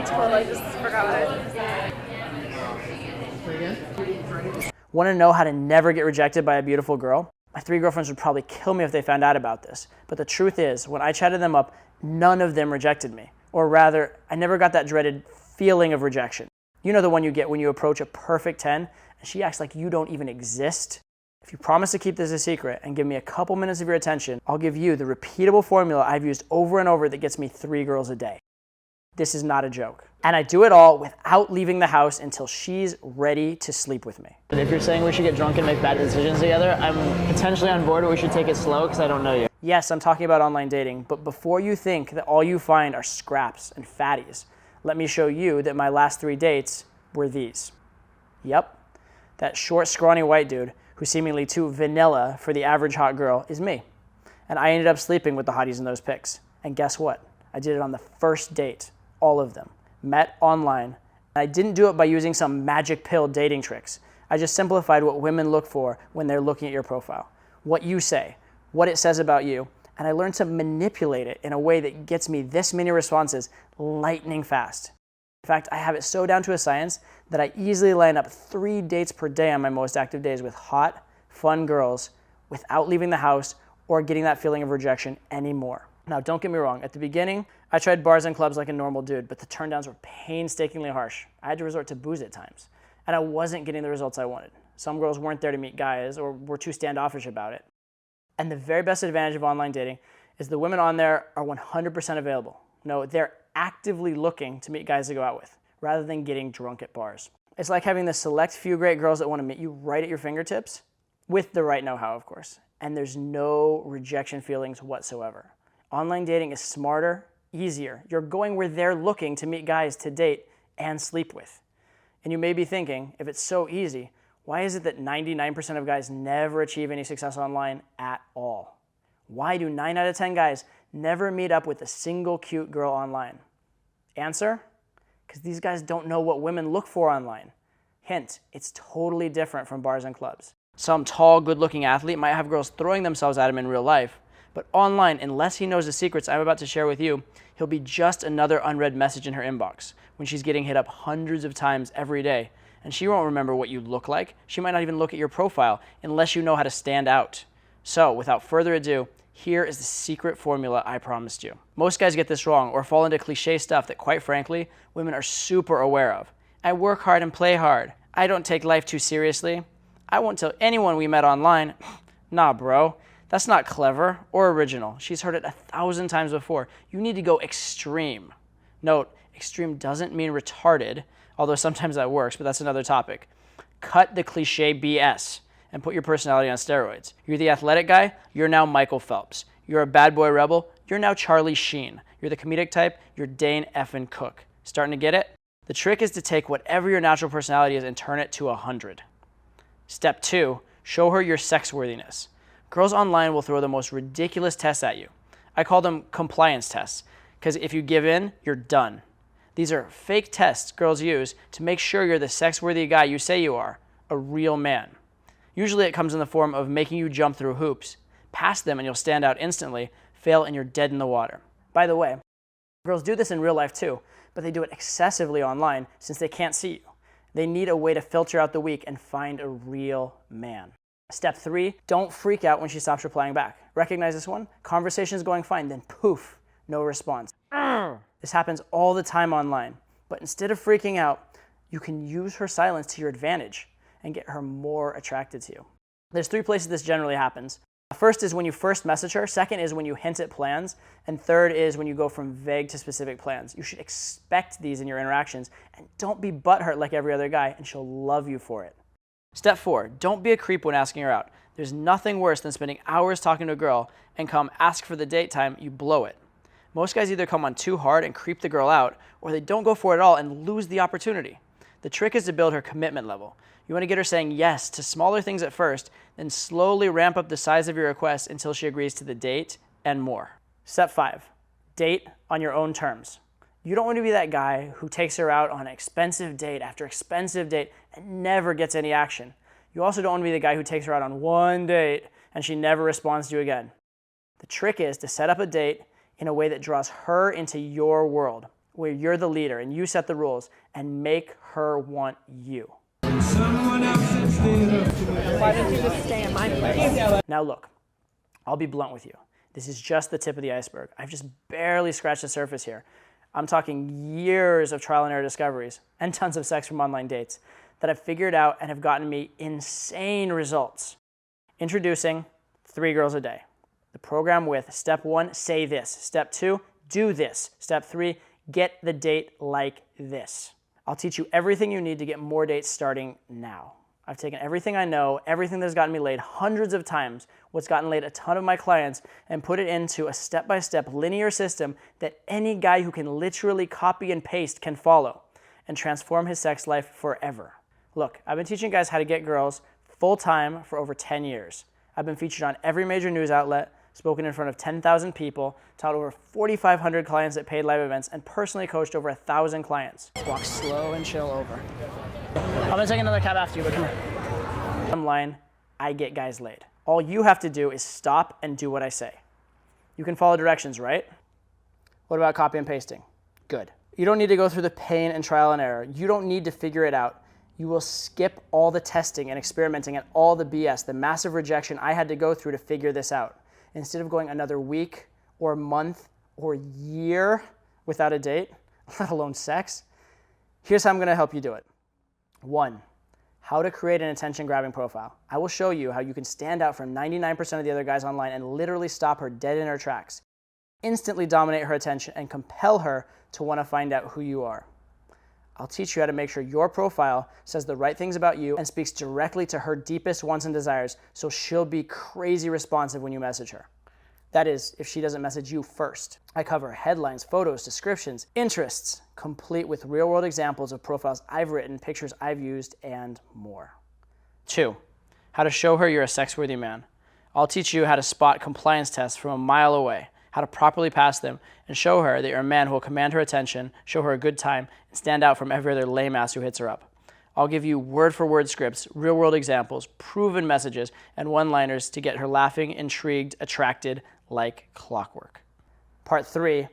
I totally just forgot what I was going to say. Want to know how to never get rejected by a beautiful girl? My 3 girlfriends would probably kill me if they found out about this. But the truth is, when I chatted them up, none of them rejected me. Or rather, I never got that dreaded feeling of rejection. You know the one you get when you approach a perfect 10 and she acts like you don't even exist? If you promise to keep this a secret and give me a couple minutes of your attention, I'll give you the repeatable formula I've used over and over that gets me 3 girls a day. This is not a joke. And I do it all without leaving the house until she's ready to sleep with me. If you're saying we should get drunk and make bad decisions together, I'm potentially on board, but we should take it slow because I don't know you. Yes, I'm talking about online dating, but before you think that all you find are scraps and fatties, let me show you that my last 3 dates were these. Yep, that short, scrawny white dude who's seemingly too vanilla for the average hot girl is me. And I ended up sleeping with the hotties in those pics. And guess what? I did it on the first date, all of them. Met online. And I didn't do it by using some magic pill dating tricks. I just simplified what women look for when they're looking at your profile. What you say, what it says about you, and I learned to manipulate it in a way that gets me this many responses lightning fast. In fact, I have it so down to a science that I easily line up 3 dates per day on my most active days with hot, fun girls without leaving the house or getting that feeling of rejection anymore. Now, don't get me wrong. At the beginning, I tried bars and clubs like a normal dude, but the turndowns were painstakingly harsh. I had to resort to booze at times, and I wasn't getting the results I wanted. Some girls weren't there to meet guys or were too standoffish about it. And the very best advantage of online dating is the women on there are 100% available. No, they're actively looking to meet guys to go out with, rather than getting drunk at bars. It's like having the select few great girls that want to meet you right at your fingertips, with the right know-how, of course. And there's no rejection feelings whatsoever. Online dating is smarter, easier. You're going where they're looking to meet guys to date and sleep with. And you may be thinking, if it's so easy, why is it that 99% of guys never achieve any success online at all? Why do 9 out of 10 guys never meet up with a single cute girl online? Answer? Because these guys don't know what women look for online. Hint, it's totally different from bars and clubs. Some tall, good-looking athlete might have girls throwing themselves at him in real life, but online, unless he knows the secrets I'm about to share with you, he'll be just another unread message in her inbox when she's getting hit up hundreds of times every day. And she won't remember what you look like. She might not even look at your profile unless you know how to stand out. So, without further ado, here is the secret formula I promised you. Most guys get this wrong or fall into cliche stuff that, quite frankly, women are super aware of. I work hard and play hard. I don't take life too seriously. I won't tell anyone we met online. Nah, bro. That's not clever or original. She's heard it 1,000 times before. You need to go extreme. Note, extreme doesn't mean retarded, although sometimes that works, but that's another topic. Cut the cliche BS and put your personality on steroids. You're the athletic guy, you're now Michael Phelps. You're a bad boy rebel, you're now Charlie Sheen. You're the comedic type, you're Dane effin' Cook. Starting to get it? The trick is to take whatever your natural personality is and turn it to 100. Step 2, show her your sex worthiness. Girls online will throw the most ridiculous tests at you. I call them compliance tests, because if you give in, you're done. These are fake tests girls use to make sure you're the sex-worthy guy you say you are, a real man. Usually it comes in the form of making you jump through hoops. Pass them and you'll stand out instantly. Fail and you're dead in the water. By the way, girls do this in real life too, but they do it excessively online since they can't see you. They need a way to filter out the weak and find a real man. Step 3, don't freak out when she stops replying back. Recognize this one? Conversation is going fine, then poof, no response. This happens all the time online. But instead of freaking out, you can use her silence to your advantage and get her more attracted to you. There's 3 places this generally happens. First is when you first message her, second is when you hint at plans, and third is when you go from vague to specific plans. You should expect these in your interactions, and don't be butthurt like every other guy, and she'll love you for it. Step 4, don't be a creep when asking her out. There's nothing worse than spending hours talking to a girl and come ask for the date time, you blow it. Most guys either come on too hard and creep the girl out, or they don't go for it at all and lose the opportunity. The trick is to build her commitment level. You want to get her saying yes to smaller things at first, then slowly ramp up the size of your request until she agrees to the date and more. Step 5, date on your own terms. You don't want to be that guy who takes her out on expensive date after expensive date and never gets any action. You also don't want to be the guy who takes her out on one date and she never responds to you again. The trick is to set up a date in a way that draws her into your world. where you're the leader and you set the rules, and make her want you. Why don't you just stay in my place? Now look, I'll be blunt with you. This is just the tip of the iceberg. I've just barely scratched the surface here. I'm talking years of trial and error discoveries and tons of sex from online dates that I've figured out and have gotten me insane results. Introducing 3 Girls a Day. The program with step 1, say this. Step 2, do this. Step 3, get the date like this. I'll teach you everything you need to get more dates starting now. I've taken everything I know, everything that's gotten me laid hundreds of times, what's gotten laid a ton of my clients, and put it into a step-by-step linear system that any guy who can literally copy and paste can follow and transform his sex life forever. Look, I've been teaching guys how to get girls full-time for over 10 years. I've been featured on every major news outlet, spoken in front of 10,000 people, taught over 4,500 clients at paid live events, and personally coached over 1,000 clients. Walk slow and chill over. I'm gonna take another cab after you, but come here. Bottom line, I get guys laid. All you have to do is stop and do what I say. You can follow directions, right? What about copy and pasting? Good. You don't need to go through the pain and trial and error. You don't need to figure it out. You will skip all the testing and experimenting and all the BS, the massive rejection I had to go through to figure this out. Instead of going another week or month or year without a date, let alone sex, here's how I'm gonna help you do it. 1, how to create an attention-grabbing profile. I will show you how you can stand out from 99% of the other guys online and literally stop her dead in her tracks, instantly dominate her attention, and compel her to want to find out who you are. I'll teach you how to make sure your profile says the right things about you and speaks directly to her deepest wants and desires, so she'll be crazy responsive when you message her. That is, if she doesn't message you first. I cover headlines, photos, descriptions, interests, complete with real-world examples of profiles I've written, pictures I've used, and more. 2, how to show her you're a sex-worthy man. I'll teach you how to spot compliance tests from a mile away, how to properly pass them, and show her that you're a man who will command her attention, show her a good time, and stand out from every other lame ass who hits her up. I'll give you word-for-word scripts, real-world examples, proven messages, and one-liners to get her laughing, intrigued, attracted, like clockwork. Part 3,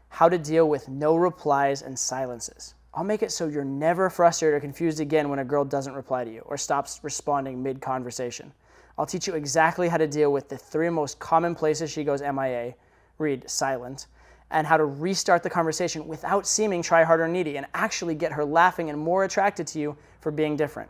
how to deal with no replies and silences. I'll make it so you're never frustrated or confused again when a girl doesn't reply to you or stops responding mid-conversation. I'll teach you exactly how to deal with the 3 most common places she goes MIA, read silent, and how to restart the conversation without seeming try-hard or needy and actually get her laughing and more attracted to you for being different.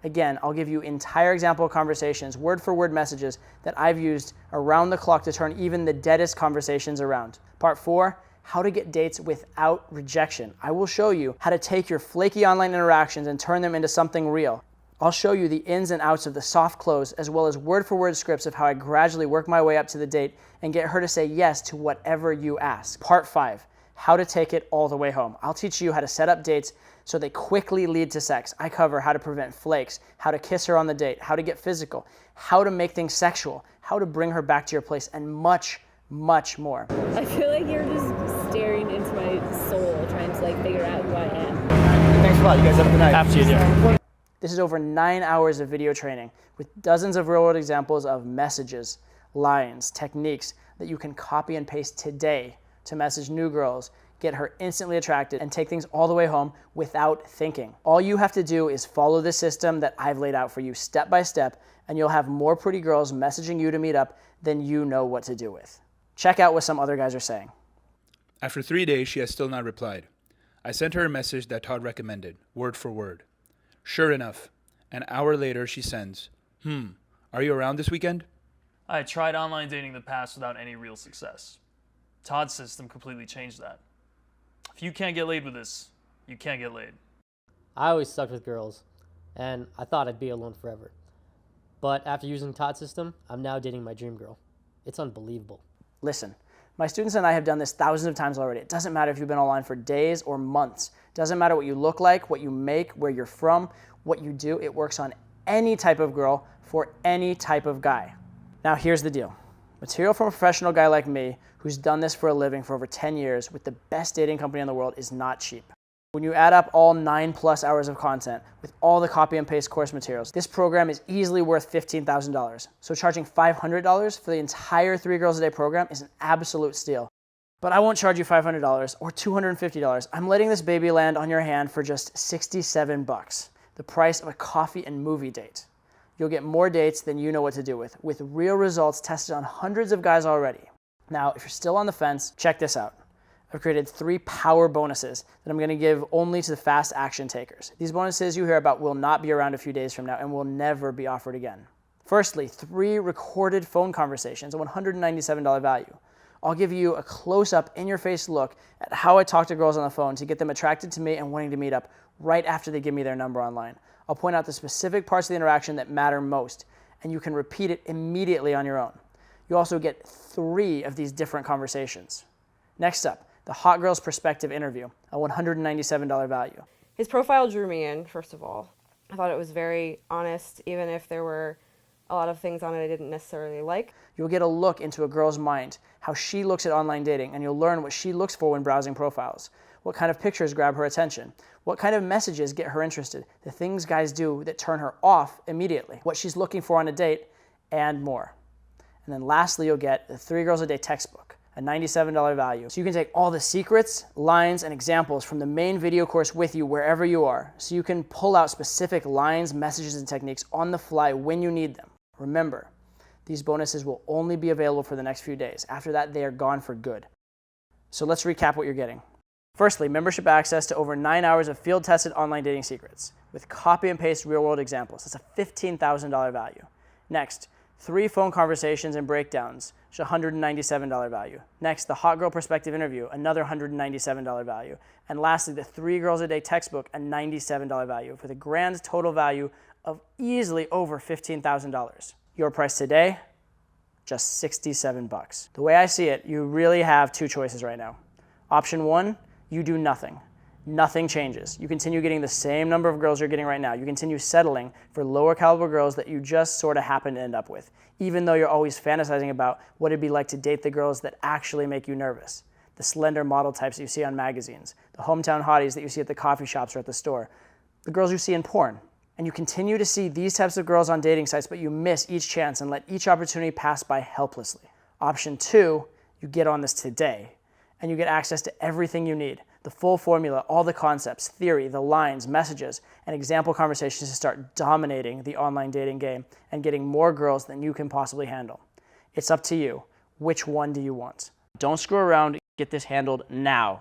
Again, I'll give you entire example conversations, word-for-word messages that I've used around the clock to turn even the deadest conversations around. Part 4, how to get dates without rejection. I will show you how to take your flaky online interactions and turn them into something real. I'll show you the ins and outs of the soft close, as well as word-for-word scripts of how I gradually work my way up to the date and get her to say yes to whatever you ask. Part 5, how to take it all the way home. I'll teach you how to set up dates so they quickly lead to sex. I cover how to prevent flakes, how to kiss her on the date, how to get physical, how to make things sexual, how to bring her back to your place, and much, much more. I feel like you're just staring into my soul, trying to figure out who I am. Thanks a lot. You guys have a good night. After you do. This is over 9 hours of video training with dozens of real-world examples of messages, lines, techniques that you can copy and paste today to message new girls, get her instantly attracted, and take things all the way home without thinking. All you have to do is follow the system that I've laid out for you step by step, and you'll have more pretty girls messaging you to meet up than you know what to do with. Check out what some other guys are saying. After 3 days, she has still not replied. I sent her a message that Todd recommended, word for word. Sure enough, an hour later she sends, are you around this weekend? I tried online dating in the past without any real success. Todd's system completely changed that. If you can't get laid with this, you can't get laid. I always sucked with girls, and I thought I'd be alone forever. But after using Todd's system, I'm now dating my dream girl. It's unbelievable. Listen, my students and I have done this thousands of times already. It doesn't matter if you've been online for days or months. It doesn't matter what you look like, what you make, where you're from, what you do. It works on any type of girl for any type of guy. Now here's the deal. Material from a professional guy like me who's done this for a living for over 10 years with the best dating company in the world is not cheap. When you add up all 9+ hours of content with all the copy and paste course materials, this program is easily worth $15,000. So charging $500 for the entire 3 Girls a Day program is an absolute steal. But I won't charge you $500 or $250. I'm letting this baby land on your hand for just 67 bucks, the price of a coffee and movie date. You'll get more dates than you know what to do with real results tested on hundreds of guys already. Now, if you're still on the fence, check this out. I've created 3 power bonuses that I'm going to give only to the fast action takers. These bonuses you hear about will not be around a few days from now and will never be offered again. Firstly, 3 recorded phone conversations, a $197 value. I'll give you a close-up, in-your-face look at how I talk to girls on the phone to get them attracted to me and wanting to meet up right after they give me their number online. I'll point out the specific parts of the interaction that matter most, and you can repeat it immediately on your own. You also get 3 of these different conversations. Next up, the Hot Girls Perspective interview, a $197 value. His profile drew me in, first of all. I thought it was very honest, even if there were a lot of things on it I didn't necessarily like. You'll get a look into a girl's mind, how she looks at online dating, and you'll learn what she looks for when browsing profiles. What kind of pictures grab her attention? What kind of messages get her interested? The things guys do that turn her off immediately. What she's looking for on a date, and more. And then lastly, you'll get the 3 Girls a Day textbook, a $97 value. So you can take all the secrets, lines, and examples from the main video course with you wherever you are. So you can pull out specific lines, messages, and techniques on the fly when you need them. Remember, these bonuses will only be available for the next few days. After that, they are gone for good. So let's recap what you're getting. Firstly, membership access to over 9 hours of field-tested online dating secrets with copy and paste real-world examples. That's a $15,000 value. Next, 3 phone conversations and breakdowns, which is a $197 value. Next, the Hot Girl Perspective interview, another $197 value. And lastly, the 3 Girls a Day textbook, a $97 value, with a grand total value of easily over $15,000. Your price today, just 67 bucks. The way I see it, you really have 2 choices right now. Option 1, you do nothing. Nothing changes. You continue getting the same number of girls you're getting right now. You continue settling for lower caliber girls that you just sort of happen to end up with, even though you're always fantasizing about what it'd be like to date the girls that actually make you nervous. The slender model types that you see on magazines, the hometown hotties that you see at the coffee shops or at the store, the girls you see in porn. And you continue to see these types of girls on dating sites, but you miss each chance and let each opportunity pass by helplessly. Option 2, you get on this today, and you get access to everything you need. The full formula, all the concepts, theory, the lines, messages, and example conversations to start dominating the online dating game and getting more girls than you can possibly handle. It's up to you. Which one do you want? Don't screw around. Get this handled now.